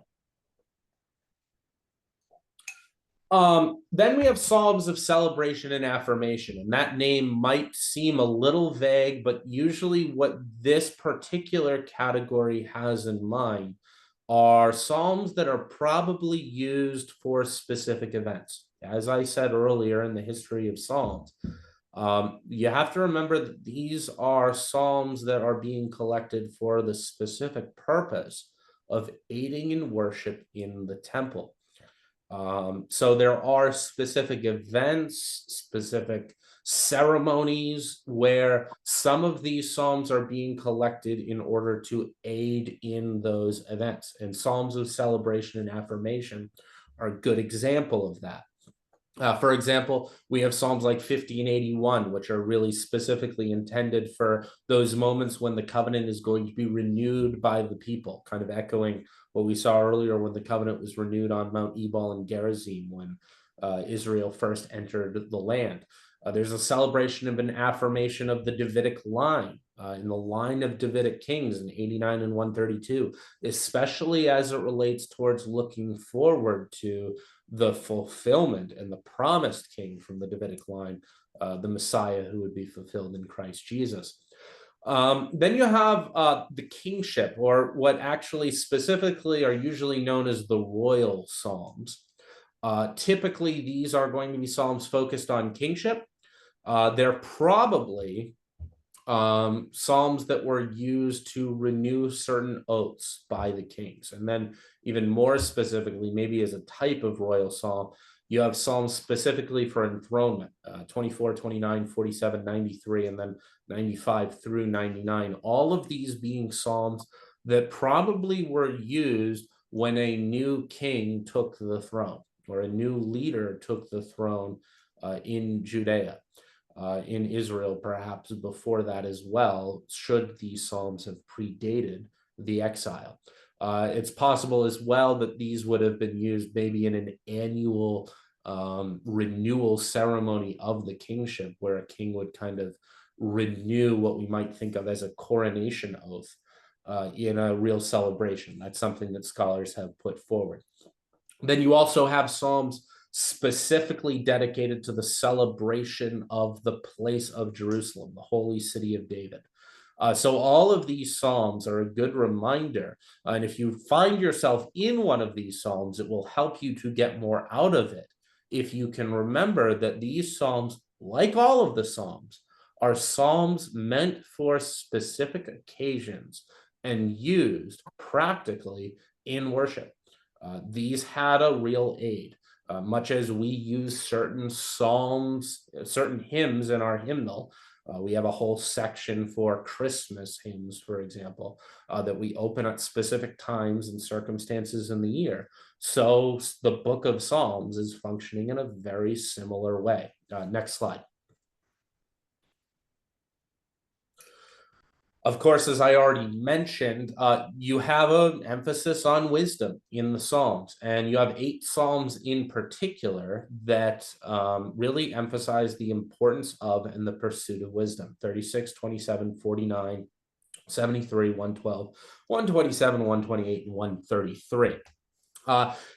Then we have psalms of celebration and affirmation, and that name might seem a little vague, but usually what this particular category has in mind are psalms that are probably used for specific events. As I said earlier in the history of psalms, you have to remember that these are psalms that are being collected for the specific purpose of aiding in worship in the temple. So there are specific events, specific ceremonies where some of these psalms are being collected in order to aid in those events. And psalms of celebration and affirmation are a good example of that. For example, we have psalms like 50 and 81, which are really specifically intended for those moments when the covenant is going to be renewed by the people, kind of echoing what we saw earlier when the covenant was renewed on Mount Ebal and Gerizim when Israel first entered the land. There's a celebration of an affirmation of the Davidic line in the line of Davidic kings in 89 and 132, especially as it relates towards looking forward to the fulfillment and the promised king from the Davidic line, the Messiah who would be fulfilled in Christ Jesus. Then you have the kingship, or what actually specifically are usually known as the royal psalms. Typically, these are going to be psalms focused on kingship. They're probably psalms that were used to renew certain oaths by the kings. And then, even more specifically, maybe as a type of royal psalm, you have psalms specifically for enthronement 24, 29, 47, 93, and then 95 through 99. All of these being psalms that probably were used when a new king took the throne or a new leader took the throne in Judea. In Israel, perhaps before that as well, should these psalms have predated the exile. It's possible as well that these would have been used maybe in an annual renewal ceremony of the kingship, where a king would kind of renew what we might think of as a coronation oath in a real celebration. That's something that scholars have put forward. Then you also have psalms specifically dedicated to the celebration of the place of Jerusalem, the holy city of David. So all of these psalms are a good reminder. And if you find yourself in one of these psalms, it will help you to get more out of it if you can remember that these psalms, like all of the psalms, are psalms meant for specific occasions and used practically in worship. These had a real aid. Much as we use certain psalms, certain hymns in our hymnal, we have a whole section for Christmas hymns, for example, that we open at specific times and circumstances in the year. So the book of Psalms is functioning in a very similar way. Next slide. Of course, as I already mentioned, you have an emphasis on wisdom in the Psalms, and you have 8 Psalms in particular that really emphasize the importance of and the pursuit of wisdom. 36, 27, 49, 73, 112, 127, 128, and 133.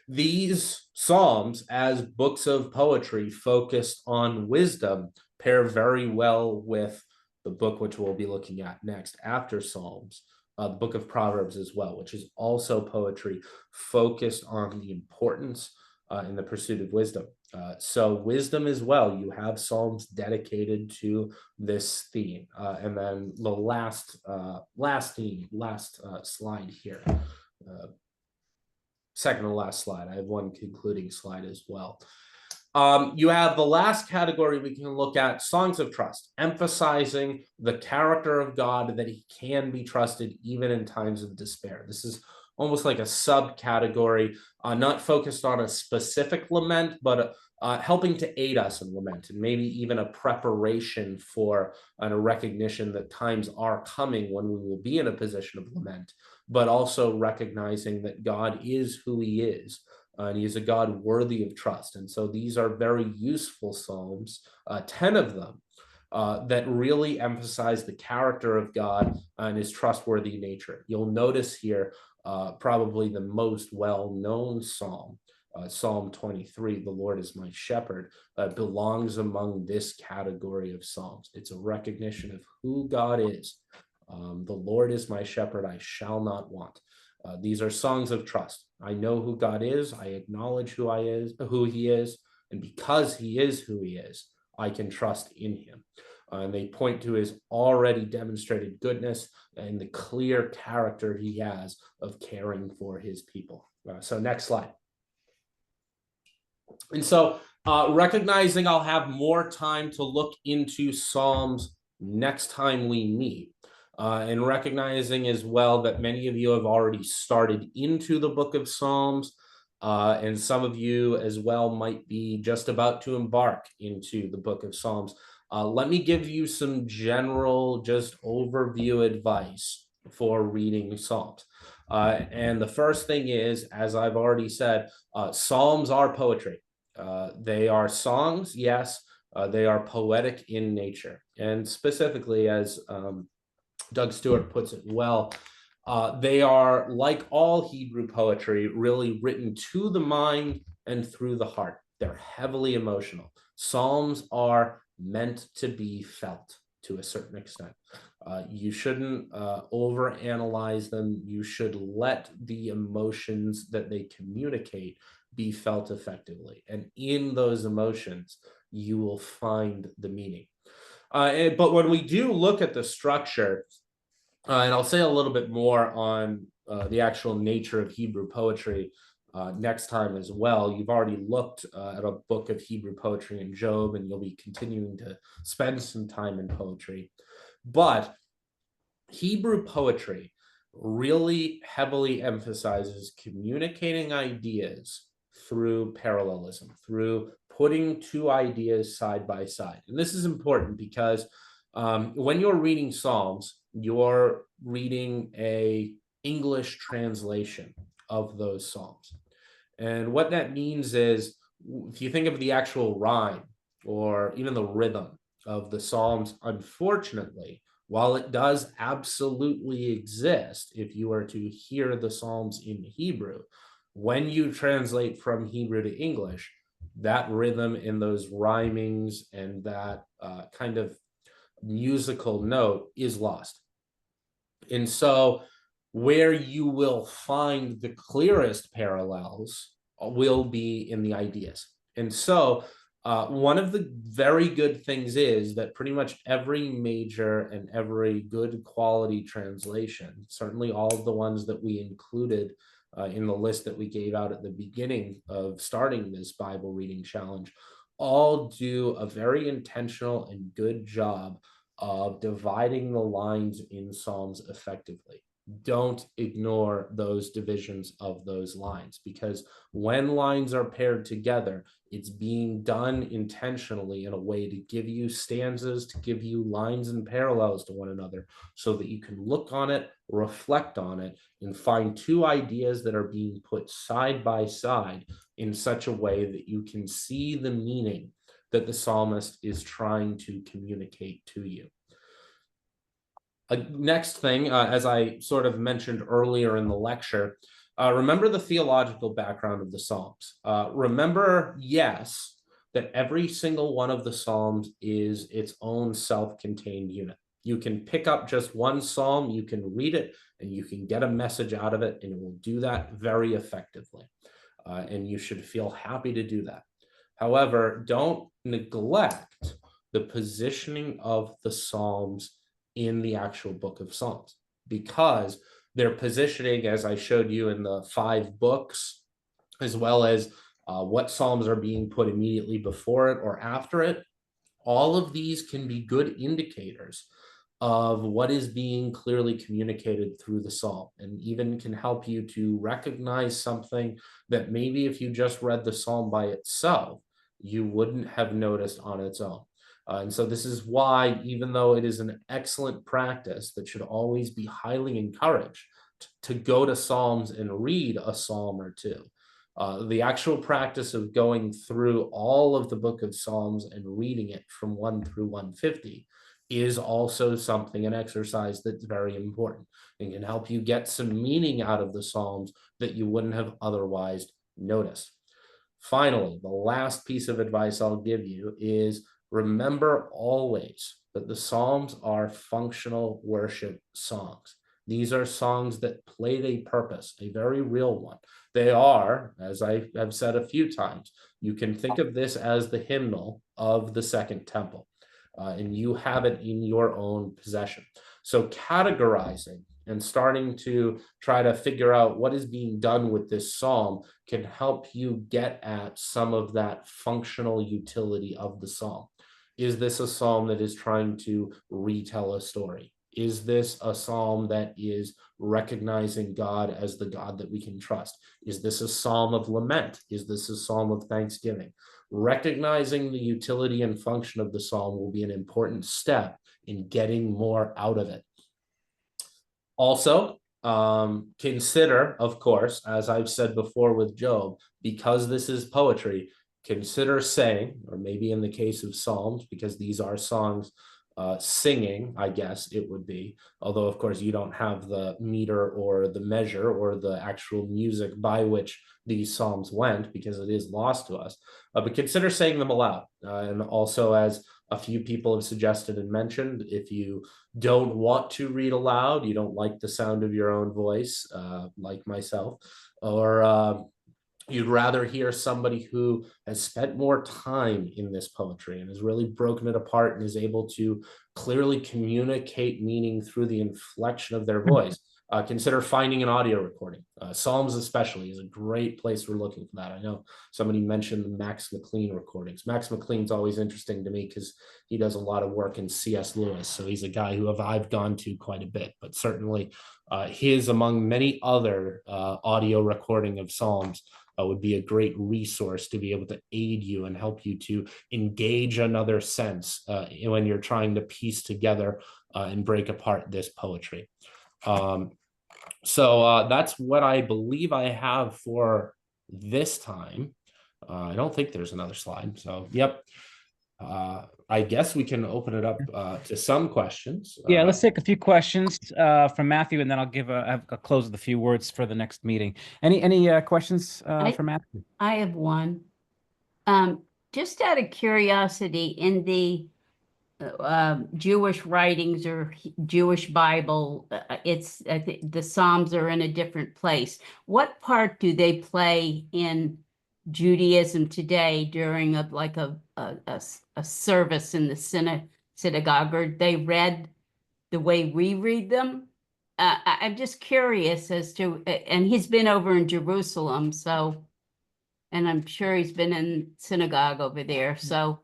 These Psalms, as books of poetry focused on wisdom, pair very well with the book which we'll be looking at next after Psalms, the book of Proverbs as well, which is also poetry focused on the importance in the pursuit of wisdom. So wisdom as well, you have Psalms dedicated to this theme. And then the last slide here, second to last slide, I have one concluding slide as well. You have the last category we can look at, songs of trust, emphasizing the character of God, that he can be trusted even in times of despair. This is almost like a subcategory, not focused on a specific lament, but helping to aid us in lament, and maybe even a preparation for and a recognition that times are coming when we will be in a position of lament, but also recognizing that God is who he is. And he is a God worthy of trust. And so these are very useful psalms, 10 of them, that really emphasize the character of God and his trustworthy nature. You'll notice here probably the most well-known psalm, Psalm 23, the Lord is my shepherd, belongs among this category of psalms. It's a recognition of who God is. The Lord is my shepherd, I shall not want. These are songs of trust. I know who God is. I acknowledge who he is. And because he is who he is, I can trust in him. And they point to his already demonstrated goodness and the clear character he has of caring for his people. So next slide. And so recognizing I'll have more time to look into Psalms next time we meet. And recognizing as well that many of you have already started into the book of Psalms, and some of you as well might be just about to embark into the book of Psalms. Let me give you some general, just overview advice for reading Psalms. And the first thing is, as I've already said, Psalms are poetry. They are songs, yes, they are poetic in nature. And specifically, as Doug Stewart puts it well, they are, like all Hebrew poetry, really written to the mind and through the heart. They're heavily emotional. Psalms are meant to be felt. to a certain extent. You shouldn't overanalyze them. You should let the emotions that they communicate be felt effectively. And in those emotions, you will find the meaning. But when we do look at the structure, and I'll say a little bit more on the actual nature of Hebrew poetry next time as well. You've already looked at a book of Hebrew poetry in Job, and you'll be continuing to spend some time in poetry. But Hebrew poetry really heavily emphasizes communicating ideas through parallelism, through putting two ideas side by side. And this is important because when you're reading Psalms, you're reading a English translation of those Psalms. And what that means is, if you think of the actual rhyme or even the rhythm of the Psalms, unfortunately, while it does absolutely exist, if you were to hear the Psalms in Hebrew, when you translate from Hebrew to English, that rhythm and those rhymings and that kind of musical note is lost. And so where you will find the clearest parallels will be in the ideas. And so one of the very good things is that pretty much every major and every good quality translation, certainly all of the ones that we included in the list that we gave out at the beginning of starting this Bible reading challenge, all do a very intentional and good job of dividing the lines in Psalms effectively. Don't ignore those divisions of those lines, because when lines are paired together, it's being done intentionally in a way to give you stanzas, to give you lines and parallels to one another, so that you can look on it, reflect on it, and find two ideas that are being put side by side in such a way that you can see the meaning that the psalmist is trying to communicate to you. Next thing, as I sort of mentioned earlier in the lecture, remember the theological background of the Psalms. Remember, yes, that every single one of the Psalms is its own self-contained unit. You can pick up just one Psalm, you can read it, and you can get a message out of it, and it will do that very effectively. And you should feel happy to do that. However, don't neglect the positioning of the Psalms in the actual book of Psalms, because their positioning, as I showed you in the 5 books, as well as what Psalms are being put immediately before it or after it, all of these can be good indicators of what is being clearly communicated through the psalm, and even can help you to recognize something that maybe if you just read the psalm by itself, you wouldn't have noticed on its own. And so this is why, even though it is an excellent practice that should always be highly encouraged to go to Psalms and read a psalm or two, the actual practice of going through all of the book of Psalms and reading it from 1 through 150 is also something, an exercise that's very important and can help you get some meaning out of the Psalms that you wouldn't have otherwise noticed. Finally, the last piece of advice I'll give you is, remember always that the Psalms are functional worship songs. These are songs that played a purpose, a very real one. They are, as I have said a few times, you can think of this as the hymnal of the Second Temple, and you have it in your own possession. So categorizing and starting to try to figure out what is being done with this psalm can help you get at some of that functional utility of the psalm. Is this a psalm that is trying to retell a story? Is this a psalm that is recognizing God as the God that we can trust? Is this a psalm of lament? Is this a psalm of thanksgiving? Recognizing the utility and function of the psalm will be an important step in getting more out of it. Also, consider, of course, as I've said before with Job, because this is poetry, consider saying, or maybe in the case of Psalms, because these are songs, singing, I guess it would be, although of course you don't have the meter or the measure or the actual music by which these Psalms went, because it is lost to us, but consider saying them aloud. And also, as a few people have suggested and mentioned. If you don't want to read aloud, you don't like the sound of your own voice, like myself, or you'd rather hear somebody who has spent more time in this poetry and has really broken it apart and is able to clearly communicate meaning through the inflection of their voice, consider finding an audio recording. Psalms especially is a great place for looking for that. I know somebody mentioned the Max McLean recordings. Max McLean's always interesting to me because he does a lot of work in C.S. Lewis. So he's a guy who I've gone to quite a bit, but certainly his, among many other audio recording of Psalms, would be a great resource to be able to aid you and help you to engage another sense when you're trying to piece together and break apart this poetry. So that's what I believe I have for this time. I don't think there's another slide. So, yep. I guess we can open it up to some questions. Yeah, let's take a few questions from Matthew, and then I'll close with a few words for the next meeting. Any questions for Matthew? I have one. Just out of curiosity, in the Jewish writings or Jewish Bible, the Psalms are in a different place. What part do they play in Judaism today during a service in the synagogue? Or they read the way we read them? I'm just curious as to, and he's been over in Jerusalem, so, and I'm sure he's been in synagogue over there. So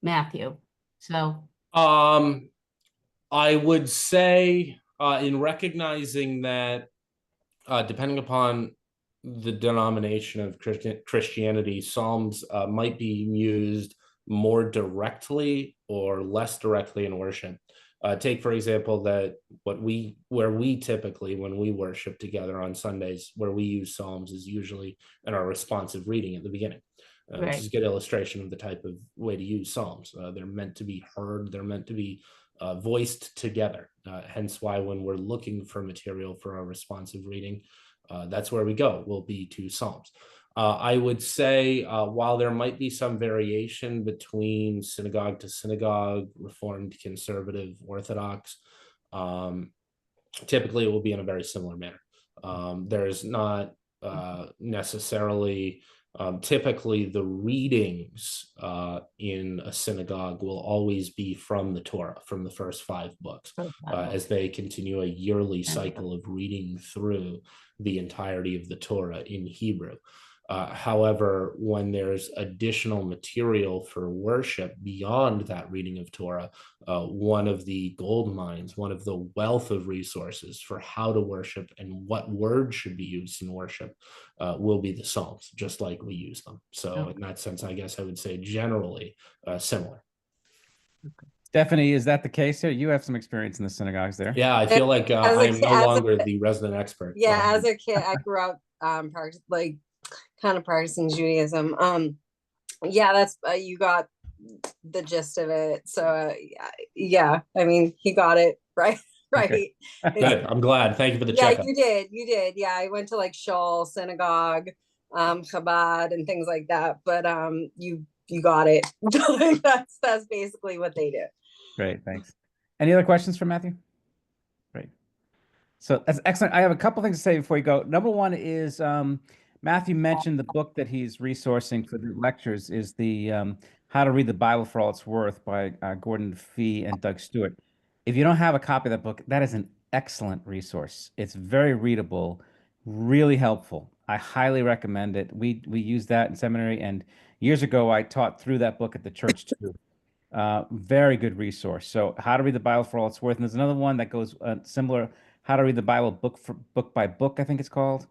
Matthew. So I would say in recognizing that depending upon the denomination of Christianity, Psalms might be used more directly or less directly in worship. Take, for example, that where we typically, when we worship together on Sundays, where we use Psalms is usually in our responsive reading at the beginning. Right. This is a good illustration of the type of way to use Psalms. They're meant to be heard. They're meant to be voiced together. Hence why when we're looking for material for our responsive reading, that's where we go, will be to Psalms. I would say while there might be some variation between synagogue to synagogue, Reformed, Conservative, Orthodox, typically it will be in a very similar manner. There's not necessarily, typically the readings in a synagogue will always be from the Torah, from the first 5 books, as they continue a yearly cycle of reading through the entirety of the Torah in Hebrew. However, when there's additional material for worship beyond that reading of Torah, one of the gold mines, one of the wealth of resources for how to worship and what words should be used in worship will be the Psalms, just like we use them. So in that sense, I guess I would say generally similar. Stephanie, is that the case here? You have some experience in the synagogues there. Yeah, I feel like I'm no longer the resident expert. Yeah, as a kid, I grew up kind of practicing Judaism. Yeah, that's you got the gist of it. So yeah, I mean, he got it right. Okay. Good. I'm glad. Thank you for the Yeah, checkup. you did. Yeah, I went to like Shul synagogue, Chabad and things like that, but you got it. That's basically what they do. Great, thanks. Any other questions for Matthew? Great. So that's excellent. I have a couple things to say before you go. Number one is Matthew mentioned the book that he's resourcing for the lectures is the How to Read the Bible for All It's Worth by Gordon Fee and Doug Stewart. If you don't have a copy of that book, that is an excellent resource. It's very readable, really helpful. I highly recommend it. We use that in seminary, and years ago I taught through that book at the church too. Very good resource. So How to Read the Bible for All It's Worth. And there's another one that goes similar, How to Read the Bible book by book, I think it's called,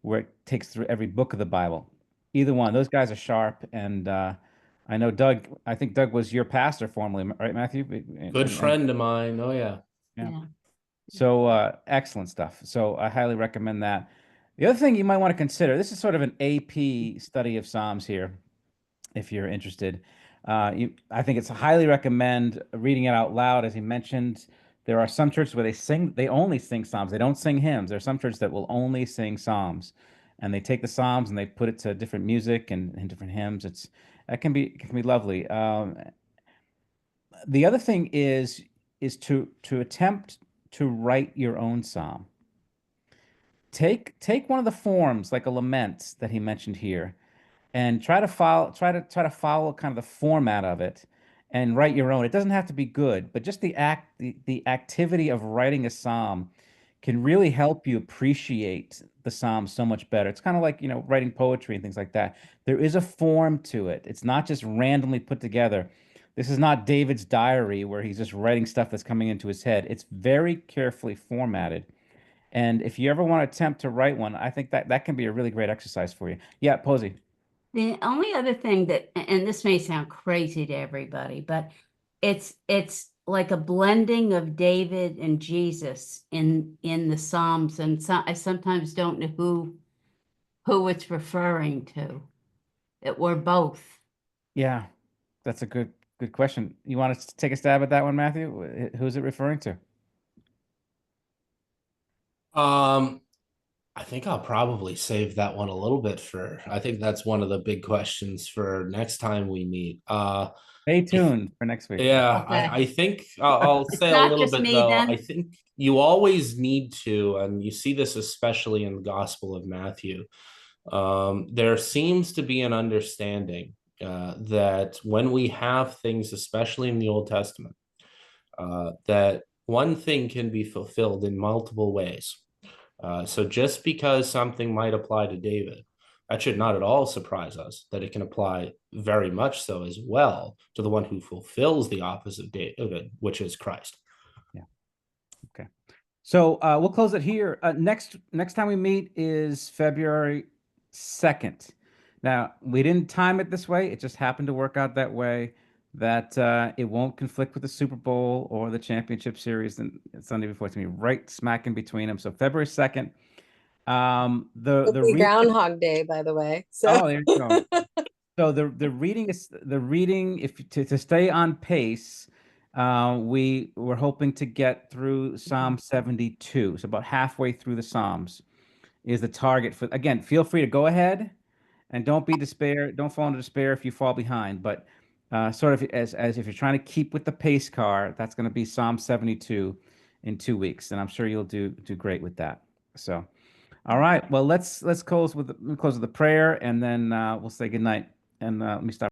where it takes through every book of the Bible. Either one. Those guys are sharp. And I know Doug, I think Doug was your pastor formerly, right, Matthew? Good friend of mine. Oh, yeah. Yeah. So excellent stuff. So I highly recommend that. The other thing you might want to consider, this is sort of an AP study of Psalms here, if you're interested. I think it's highly recommend reading it out loud. As he mentioned, there are some churches where they only sing Psalms. They don't sing hymns. There are some churches that will only sing Psalms, and they take the Psalms and they put it to different music and different hymns. It can be lovely. The other thing is to attempt to write your own psalm. Take one of the forms like a lament that he mentioned here, and try to follow kind of the format of it and write your own. It doesn't have to be good, but just the activity of writing a psalm can really help you appreciate the psalm so much better. It's kind of like, writing poetry and things like that. There is a form to it. It's not just randomly put together. This is not David's diary where he's just writing stuff that's coming into his head. It's very carefully formatted. And if you ever want to attempt to write one, I think that can be a really great exercise for you. Yeah, Posey. The only other thing that, and this may sound crazy to everybody, but it's like a blending of David and Jesus in the Psalms, and I sometimes don't know who it's referring to. Or both. Yeah, that's a good question. You want to take a stab at that one, Matthew? Who's it referring to? I think I'll probably save that one a little bit I think that's one of the big questions for next time we meet. Stay tuned for next week. Yeah, Okay. I think I'll It's say a not little just bit me though. then? I think you always need to, and you see this especially in the Gospel of Matthew. There seems to be an understanding that when we have things, especially in the Old Testament, that one thing can be fulfilled in multiple ways. So just because something might apply to David, that should not at all surprise us that it can apply very much so as well to the one who fulfills the office of David, which is Christ. Yeah. Okay. So we'll close it here. Next time we meet is February 2nd. Now, we didn't time it this way. It just happened to work out that way, that it won't conflict with the Super Bowl or the championship series and Sunday before. It's going to be right smack in between them. So February 2nd. It'll be Groundhog Day, by the way. So Oh, there you go. So the reading, if to stay on pace, we were hoping to get through Psalm 72. So about halfway through the Psalms is the target for. Again, feel free to go ahead and don't fall into despair if you fall behind. But sort of as if you're trying to keep with the pace car, that's going to be Psalm 72 in 2 weeks, and I'm sure you'll do great with that. So, all right. Well, let's close with the prayer, and then we'll say goodnight. And let me stop.